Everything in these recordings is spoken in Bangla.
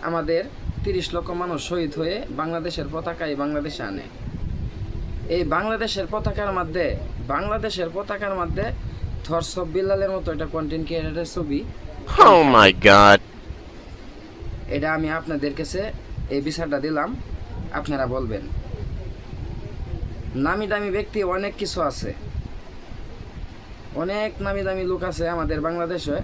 আমাদের ৩০ লক্ষ মানুষ শহীদ হয়ে বাংলাদেশের পতাকায় বাংলাদেশে আনে। এই বাংলাদেশের পতাকার মধ্যে থরস অফ বিলালের মতো এটা কন্টেন্ট ক্রিয়েটরের ছবি। Oh my god. এটা আমি আপনাদের কাছে এই বিচারটা দিলাম, আপনারা বলবেন। নামি দামি ব্যক্তি অনেক কিছু আছে, অনেক নামি দামি লোক আছে আমাদের বাংলাদেশে,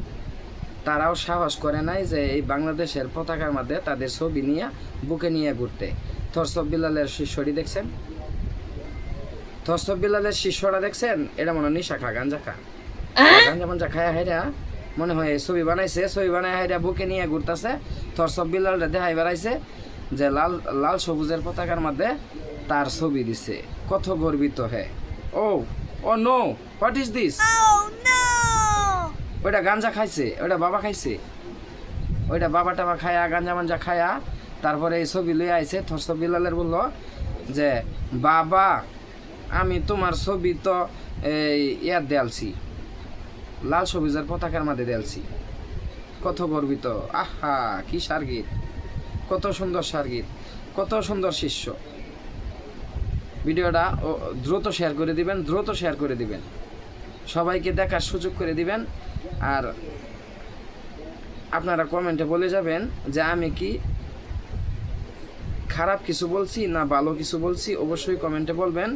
তারাও সাহস করে নাই যে এই বাংলাদেশের পতাকার মধ্যে তাদের ছবি নিয়ে বুকে নিয়ে ঘুরতে। থরস অফ বিলালের শিষ্যটি দেখছেন? থরস অফ বিলালের শিষ্যরা দেখছেন? এটা মনে হয় নিশা খা, গাঞ্জা খা, গাঞ্জা খায়া হেরা মনে হয় ছবি বানাইছে, ছবি বানায় হেরা বুকে নিয়ে ঘুরতেছে। থরস অফ বিলালটা দেখাই বেড়াইছে যে লাল লাল সবুজের পতাকার মধ্যে তার ছবি দিছে। কত গর্বিত হে। ও ও নো, হোয়াট ইজ দিস? ওইটা গাঞ্জা খাইছে, ওইটা বাবা খাইছে, ওইটা বাবা টাবা খায়া গাঞ্জা মাঞ্জা খায়া তারপরে এই ছবি লইয়া আইছে। থরস অফ বিলালের বললো যে বাবা আমি তোমার ছবি তো এই ইয়ার দেয়ালছি, লাল সবুজের পতাকার মাঝে দেয়ালছি। কত গর্বিত, আহা কি সারগীত, কত সুন্দর সারগীত, কত সুন্দর শিষ্য। ভিডিওটা দ্রুত শেয়ার করে দিবেন, সবাইকে দেখার সুযোগ করে দিবেন। আর আপনারা কমেন্টে বলে যাবেন যে আমি কি খারাপ কিছু বলছি না ভালো কিছু বলছি, অবশ্যই কমেন্টে বলবেন।